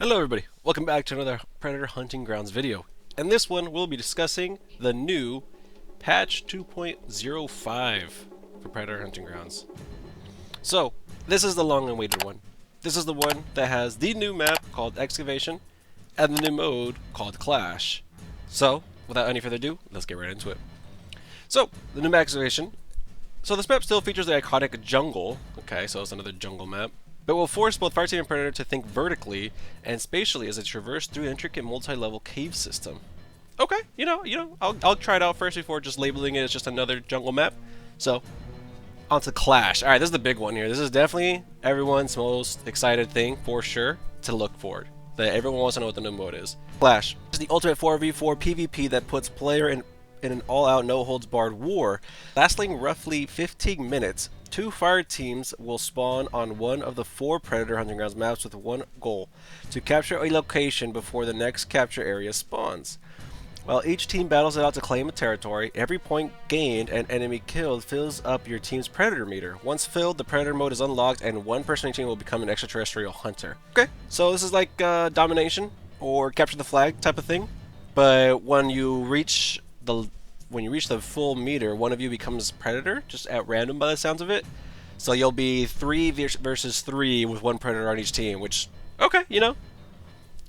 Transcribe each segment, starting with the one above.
Hello everybody, welcome back to another Predator Hunting Grounds video. In this one, we'll be discussing the new patch 2.05 for Predator Hunting Grounds. So, this is the long-awaited one. This is the one that has the new map called Excavation and the new mode called Clash. So, without any further ado, let's get right into it. So, the new map Excavation. So this map still features the iconic jungle. Okay, so it's another jungle map. But will force both Fireteam and Predator to think vertically and spatially as they traverse through an intricate multi-level cave system. Okay, I'll try it out first before just labeling it as just another jungle map. So, on to Clash. Alright, this is the big one here. This is definitely everyone's most excited thing, for sure, to look forward. That everyone wants to know what the new mode is. Clash is the ultimate 4v4 PvP that puts player in an all-out, no-holds-barred war. Lasting roughly 15 minutes, two fire teams will spawn on one of the 4 Predator Hunting Grounds maps with one goal: to capture a location before the next capture area spawns. While each team battles it out to claim a territory, every point gained and enemy killed fills up your team's Predator meter. Once filled, the Predator mode is unlocked and one person on your team will become an extraterrestrial hunter. Okay, so this is like domination or capture the flag type of thing, but when you reach the full meter, one of you becomes Predator, just at random by the sounds of it. So you'll be 3 versus 3 with one Predator on each team, which, okay,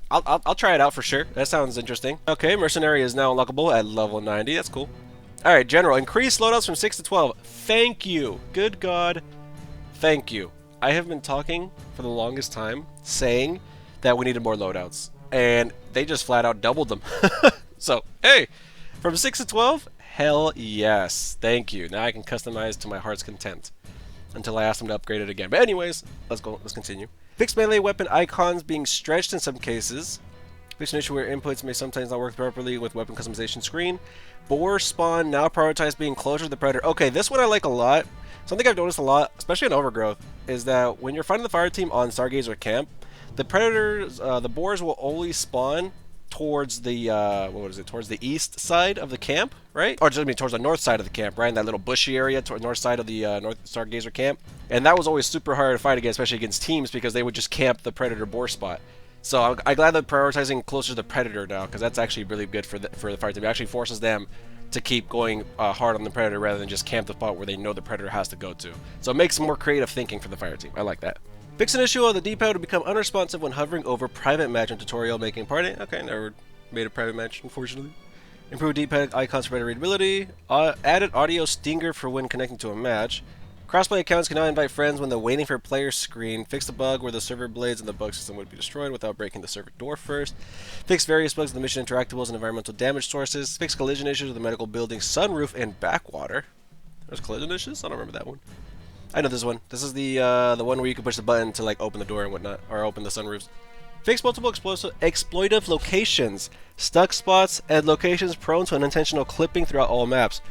I'll try it out for sure. That sounds interesting. Okay, Mercenary is now unlockable at level 90. That's cool. Alright, General, increase loadouts from 6 to 12. Thank you. Good God. Thank you. I have been talking for the longest time saying that we needed more loadouts, and they just flat out doubled them. So, hey, from 6 to 12? Hell yes. Thank you. Now I can customize to my heart's content until I ask them to upgrade it again. But anyways, let's continue. Fixed melee weapon icons being stretched in some cases. Fixed an issue where inputs may sometimes not work properly with weapon customization screen. Boar spawn now prioritized being closer to the Predator. Okay, this one I like a lot. Something I've noticed a lot, especially in Overgrowth, is that when you're fighting the fire team on Stargazer Camp, the Predators, the boars will always spawn towards the towards the east side of the camp, right? Or just towards the north side of the camp, right? In that little bushy area toward north side of the North Stargazer camp. And that was always super hard to fight against, especially against teams, because they would just camp the Predator boar spot. So I'm glad they're prioritizing closer to the Predator now, because that's actually really good for the fire team. It actually forces them to keep going hard on the Predator rather than just camp the spot where they know the Predator has to go to. So it makes more creative thinking for the fire team. I like that. Fix an issue of the D-pad to become unresponsive when hovering over private match in tutorial making party. Okay, never made a private match, unfortunately. Improved D-pad icons for better readability. Added audio stinger for when connecting to a match. Crossplay accounts can now invite friends when they're waiting for a player screen. Fix the bug where the server blades in the bug system would be destroyed without breaking the server door first. Fix various bugs in the mission interactables and environmental damage sources. Fix collision issues with the medical building sunroof and backwater. There's collision issues? I don't remember that one. I know this one. This is the one where you can push the button to like open the door and whatnot, or open the sunroofs. Fix multiple exploitive locations, stuck spots, and locations prone to unintentional clipping throughout all maps.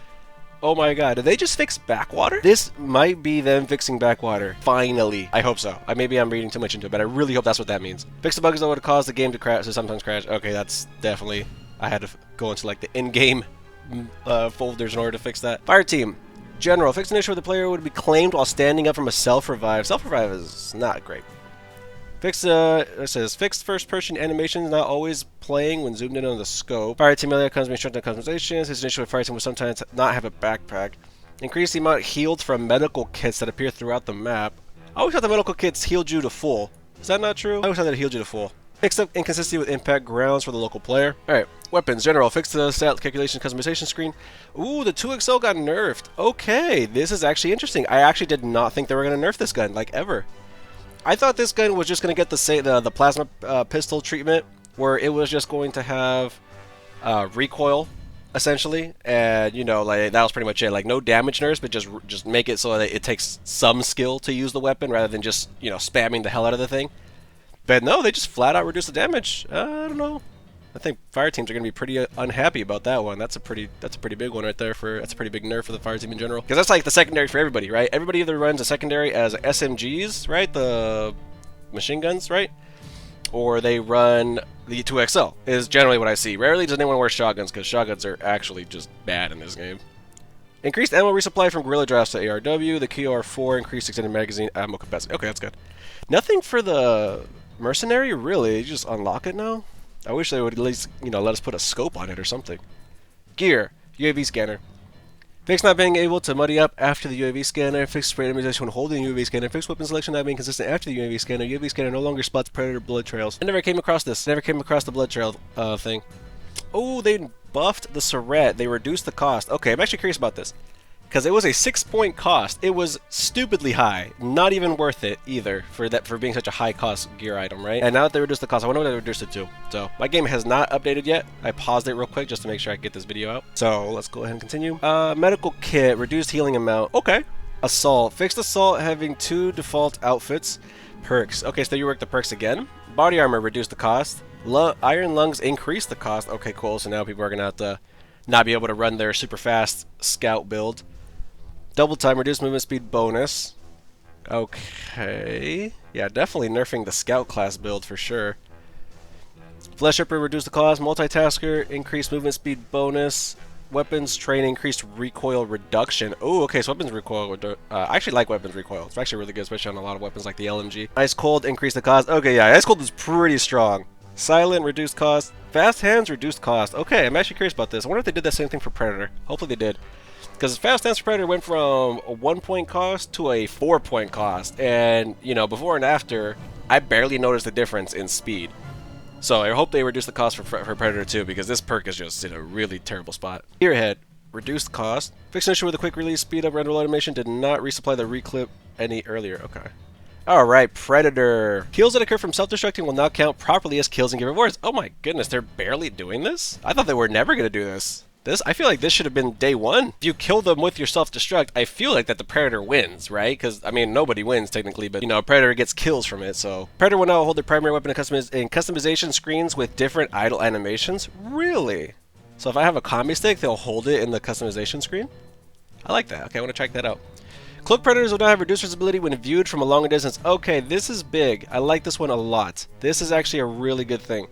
Oh my god, did they just fix backwater? This might be them fixing backwater. Finally. I hope so. Maybe I'm reading too much into it, but I really hope that's what that means. Fix the bugs that would cause the game to crash, to sometimes crash. Okay, that's definitely... I had to go into like the in-game folders in order to fix that. Fire team. General, fix an issue where the player would be claimed while standing up from a self-revive. Self-revive is not great. It says, fixed first-person animations not always playing when zoomed in on the scope. Fire team melee icons being shut down customizations. It's an issue with fire team will sometimes not have a backpack. Increase the amount healed from medical kits that appear throughout the map. I always thought the medical kits healed you to full. Is that not true? I always thought that it healed you to full. Fixed up inconsistency with impact grounds for the local player. Alright, weapons. General, fix the stat calculation customization screen. Ooh, the 2XL got nerfed. Okay, this is actually interesting. I actually did not think they were going to nerf this gun, like, ever. I thought this gun was just going to get the plasma pistol treatment, where it was just going to have recoil, essentially. And, like, that was pretty much it. Like, no damage nerfs, but just make it so that it takes some skill to use the weapon, rather than just, spamming the hell out of the thing. But no, they just flat out reduce the damage. I don't know. I think fire teams are going to be pretty unhappy about that one. That's a pretty big one right there. That's a pretty big nerf for the fire team in general. Because that's like the secondary for everybody, right? Everybody either runs a secondary as SMGs, right? The machine guns, right? Or they run the 2XL is generally what I see. Rarely does anyone wear shotguns, because shotguns are actually just bad in this game. Increased ammo resupply from Guerrilla Drafts to ARW. The KR4 increased extended magazine ammo capacity. Okay, that's good. Nothing for the Mercenary? Really? You just unlock it now? I wish they would at least, you know, let us put a scope on it or something. Gear. UAV scanner. Fix not being able to muddy up after the UAV scanner. Fix spray immunization when holding the UAV scanner. Fix weapon selection not being consistent after the UAV scanner. UAV scanner no longer spots predator blood trails. I never came across this. Never came across the blood trail thing. Oh, they buffed the Surret. They reduced the cost. Okay, I'm actually curious about this. Because it was a 6-point cost. It was stupidly high. Not even worth it either for being such a high cost gear item, right? And now that they reduced the cost, I wonder what they reduced it to. So my game has not updated yet. I paused it real quick just to make sure I can get this video out. So let's go ahead and continue. Medical kit, reduced healing amount. Okay. Assault. Fixed assault having 2 default outfits. Perks. Okay, so you work the perks again. Body armor, reduced the cost. Iron lungs, increased the cost. Okay, cool. So now people are going to have to not be able to run their super fast scout build. Double time, reduced movement speed bonus. Okay. Yeah, definitely nerfing the scout class build for sure. Flesh Ripper, reduced the cost. Multitasker, increased movement speed bonus. Weapons training, increased recoil reduction. Oh, okay, so weapons recoil. I actually like weapons recoil. It's actually really good, especially on a lot of weapons like the LMG. Ice Cold, increased the cost. Okay, yeah, Ice Cold is pretty strong. Silent, reduced cost. Fast Hands, reduced cost. Okay, I'm actually curious about this. I wonder if they did the same thing for Predator. Hopefully they did. Because Fast Hands for Predator went from a 1-point cost to a 4-point cost. And, you know, before and after, I barely noticed the difference in speed. So I hope they reduce the cost for Predator too, because this perk is just in a really terrible spot. Spearhead, reduced cost. Fixed an issue with a quick release speed up render automation, did not resupply the reclip any earlier. Okay. Alright, Predator. Kills that occur from self-destructing will now count properly as kills and give rewards. Oh my goodness, they're barely doing this? I thought they were never going to do this. I feel like this should have been day one. If you kill them with your self-destruct, I feel like that the Predator wins, right? Because, I mean, nobody wins technically, but, you know, Predator gets kills from it, so. Predator will now hold their primary weapon in customization screens with different idle animations? Really? So if I have a combi stick, they'll hold it in the customization screen? I like that. Okay, I want to check that out. Cloak Predators will now have reduced visibility when viewed from a longer distance. Okay, this is big. I like this one a lot. This is actually a really good thing.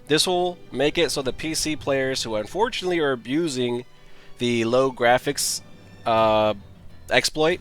This will make it so the PC players who unfortunately are abusing the low graphics exploit,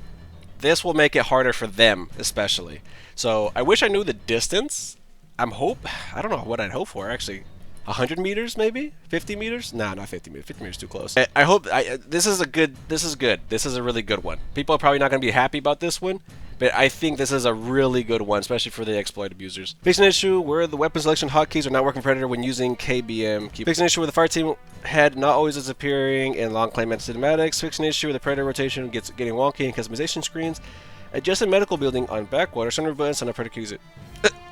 this will make it harder for them especially. So I wish I knew the distance. I don't know what I'd hope for actually. 100 meters maybe? 50 meters? Nah, not 50 meters. 50 meters too close. I hope this is good. This is a really good one. People are probably not going to be happy about this one, but I think this is a really good one, especially for the exploit abusers. Fix an issue where the weapon selection hotkeys are not working for Predator when using KBM. Fix an issue where the fire team head not always disappearing in long claim cinematics. Fix an issue where the Predator rotation getting wonky in customization screens. Adjusted medical building on backwater. Center buttons on a Predator use it.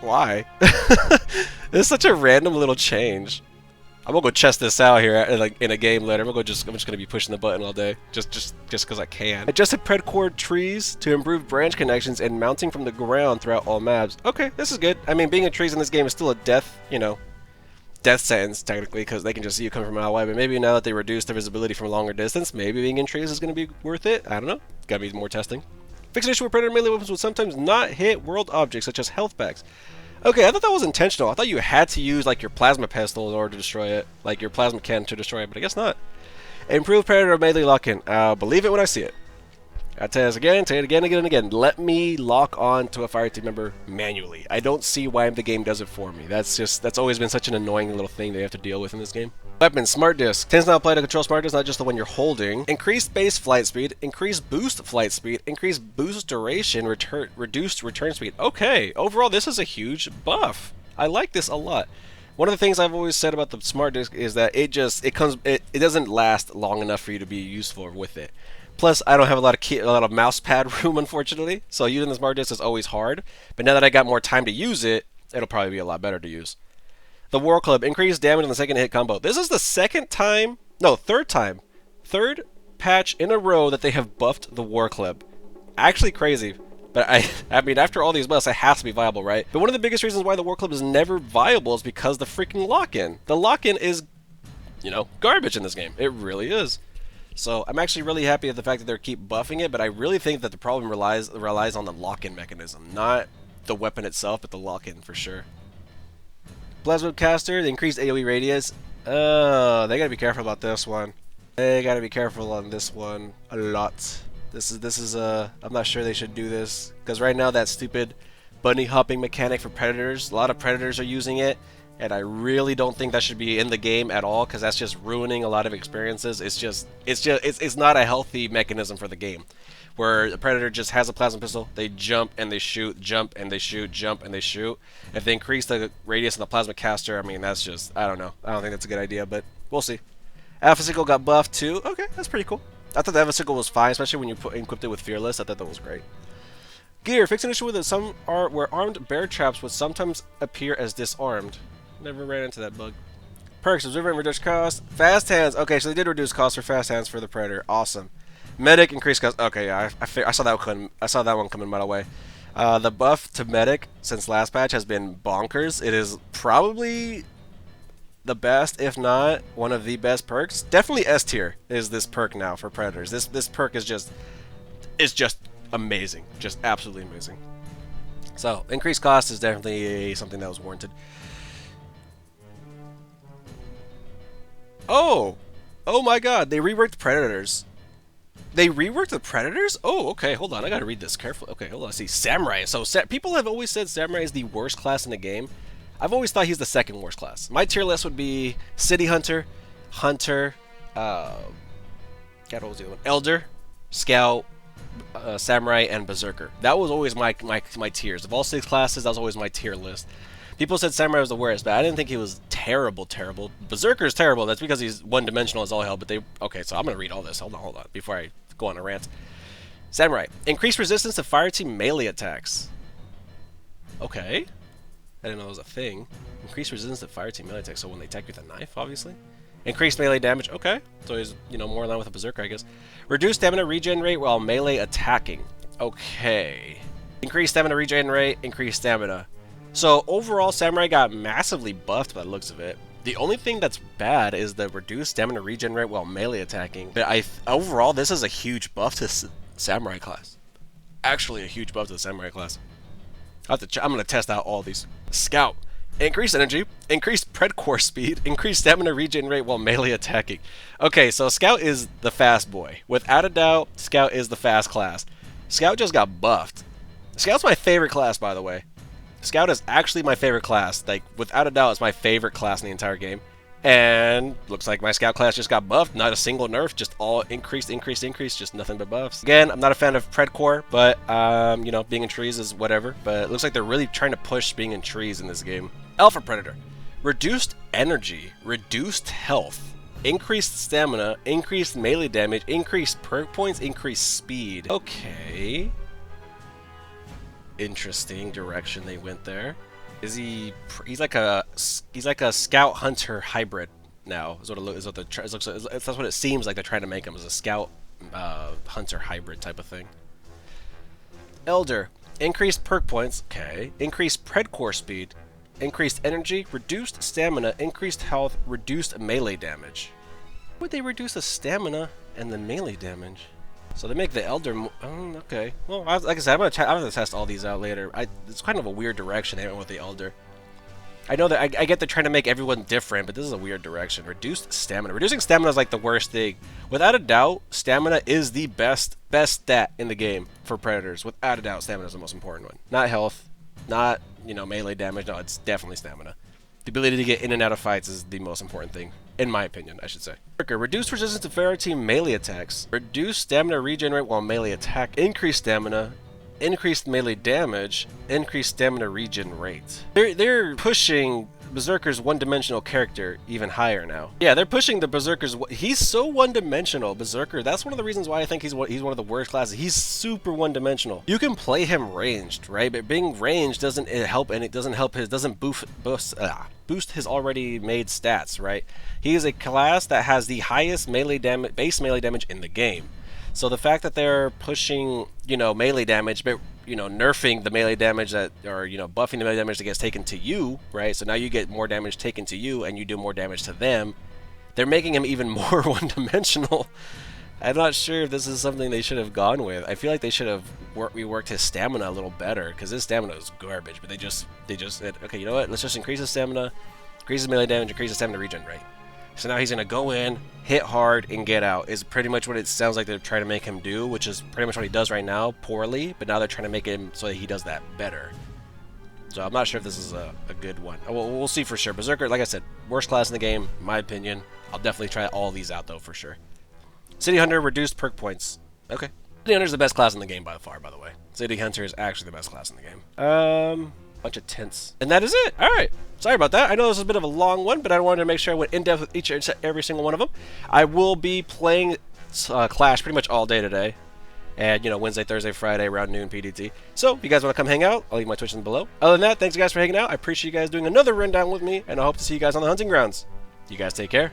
Why? This is such a random little change. I'm gonna go test this out here in a game later. I'm just gonna be pushing the button all day, just because I can. Adjusted predcord trees to improve branch connections and mounting from the ground throughout all maps. Okay, this is good. I mean, being in trees in this game is still a death sentence technically, because they can just see you coming from a mile away. But maybe now that they reduce the visibility from a longer distance, maybe being in trees is gonna be worth it. I don't know. Gotta be more testing. Fix an issue where Predator melee weapons will sometimes not hit world objects such as health packs. Okay, I thought that was intentional. I thought you had to use like your plasma pistol in order to destroy it, like your plasma cannon to destroy it, but I guess not. Improve Predator melee lock-in. I'll believe it when I see it. I tell you again, say it again, again, and again. Let me lock on to a fire team member manually. I don't see why the game does it for me. That's always been such an annoying little thing they have to deal with in this game. Weapon, Smart Disc. Tends now apply to control Smart Disc, not just the one you're holding. Increased base flight speed, increased boost flight speed, increased boost duration, reduced return speed. Okay, overall this is a huge buff. I like this a lot. One of the things I've always said about the Smart Disc is that it doesn't last long enough for you to be useful with it. Plus, I don't have a lot of mouse pad room, unfortunately, so using the Smart Disc is always hard. But now that I got more time to use it, it'll probably be a lot better to use. The War Club, increased damage on the second hit combo. This is the third patch in a row that they have buffed the War Club. Actually crazy. But I mean, after all these buffs, it has to be viable, right? But one of the biggest reasons why the War Club is never viable is because the freaking lock-in. The lock-in is, garbage in this game. It really is. So I'm actually really happy at the fact that they keep buffing it, but I really think that the problem relies on the lock-in mechanism. Not the weapon itself, but the lock-in for sure. Plasma Caster, the increased AoE radius. They gotta be careful about this one. They gotta be careful on this one a lot. This is I'm not sure they should do this, because right now that stupid bunny hopping mechanic for predators. A lot of predators are using it, and I really don't think that should be in the game at all, because that's just ruining a lot of experiences. It's not a healthy mechanism for the game, where the predator just has a plasma pistol, they jump and they shoot, jump and they shoot, jump and they shoot. If they increase the radius of the plasma caster, I mean, that's just, I don't know. I don't think that's a good idea, but we'll see. Alpha Sickle got buffed too. Okay, that's pretty cool. I thought the Alpha Sickle was fine, especially when you equipped it with Fearless. I thought that was great. Gear, fix an issue with it. Where armed bear traps would sometimes appear as disarmed. Never ran into that bug. Perks, observer and reduce cost. Fast hands. Okay, so they did reduce cost for fast hands for the Predator. Awesome. Medic, increased cost. Okay, yeah, I saw that one. I saw that one coming by the way. The buff to Medic since last patch has been bonkers. It is probably the best, if not one of the best perks. Definitely S tier is this perk now for Predators. This perk is just amazing. Just absolutely amazing. So, increased cost is definitely something that was warranted. Oh! Oh my god, they reworked Predators. They reworked the Predators? Oh, okay, hold on, I gotta read this carefully. Okay, hold on, let's see. Samurai. So, people have always said Samurai is the worst class in the game. I've always thought he's the second worst class. My tier list would be City Hunter, God, what was the other one? Elder, Scout, Samurai, and Berserker. That was always my tiers. Of all 6 classes, that was always my tier list. People said Samurai was the worst, but I didn't think he was terrible. Berserker is terrible. That's because he's one-dimensional as all hell, but they... Okay, so I'm going to read all this. Hold on, before I go on a rant. Samurai. Increased resistance to fire team melee attacks. Okay. I didn't know that was a thing. Increased resistance to fire team melee attacks, so when they attack with a knife, obviously. Increased melee damage. Okay. So he's, more in line with a Berserker, I guess. Reduced stamina regen rate while melee attacking. Okay. Increased stamina regen rate, increased stamina. So overall, Samurai got massively buffed by the looks of it. The only thing that's bad is the reduced stamina regen rate while melee attacking. But overall, this is a huge buff to Samurai class. Actually, a huge buff to the Samurai class. I'm going to test out all these. Scout. Increased energy, increased pred core speed, increased stamina regen rate while melee attacking. Okay, so Scout is the fast boy. Without a doubt, Scout is the fast class. Scout just got buffed. Scout's my favorite class, by the way. Scout is actually my favorite class. Like, without a doubt, it's my favorite class in the entire game. And looks like my Scout class just got buffed. Not a single nerf, just all increased, just nothing but buffs. Again, I'm not a fan of pred core, but, being in trees is whatever. But it looks like they're really trying to push being in trees in this game. Alpha Predator. Reduced energy, reduced health, increased stamina, increased melee damage, increased perk points, increased speed. Okay. Interesting direction they went there. Is he's like a Scout Hunter hybrid now. That's what it seems like they're trying to make him, as a Scout Hunter hybrid type of thing. Elder. Increased perk points. Okay. Increased pred core speed. Increased energy, reduced stamina, increased health, reduced melee damage. Why would they reduce the stamina and the melee damage? So they make the Elder... okay. Well, like I said, I'm gonna test all these out later. It's kind of a weird direction they went with the Elder. I know that I get they're trying to make everyone different, but this is a weird direction. Reduced stamina. Reducing stamina is like the worst thing. Without a doubt, stamina is the best stat in the game for Predators. Without a doubt, stamina is the most important one. Not health, not, melee damage. No, it's definitely stamina. The ability to get in and out of fights is the most important thing. In my opinion, I should say. Reduced resistance to fire team melee attacks. Reduced stamina regen rate while melee attack. Increased stamina. Increased melee damage. Increased stamina regen rate. They're pushing Berserker's one-dimensional character even higher now. Yeah, they're pushing the Berserker's... He's so one-dimensional, Berserker. That's one of the reasons why I think he's one of the worst classes. He's super one-dimensional. You can play him ranged, right? But being ranged doesn't help, and it doesn't boost his already made stats, right? He is a class that has the highest melee damage, base melee damage in the game. So the fact that they're pushing, melee damage, but nerfing the melee damage that, or buffing the melee damage that gets taken to you, right? So now you get more damage taken to you, and you do more damage to them. They're making him even more one-dimensional. I'm not sure if this is something they should have gone with. I feel like they should have reworked his stamina a little better, because his stamina is garbage. But they just said, okay, you know what? Let's just increase his stamina, increase his melee damage, increase his stamina regen rate. So now he's going to go in, hit hard, and get out, is pretty much what it sounds like they're trying to make him do, which is pretty much what he does right now, poorly, but now they're trying to make him so that he does that better. So I'm not sure if this is a good one. We'll see for sure. Berserker, like I said, worst class in the game, in my opinion. I'll definitely try all these out, though, for sure. City Hunter, reduced perk points. Okay. City Hunter is the best class in the game by far, by the way. City Hunter is actually the best class in the game. Bunch of tents. And that is it. All right. Sorry about that. I know this is a bit of a long one, but I wanted to make sure I went in-depth with each and every single one of them. I will be playing Clash pretty much all day today. And, you know, Wednesday, Thursday, Friday, around noon PDT. So, if you guys want to come hang out, I'll leave my Twitch link below. Other than that, thanks you guys for hanging out. I appreciate you guys doing another rundown with me, and I hope to see you guys on the hunting grounds. You guys take care.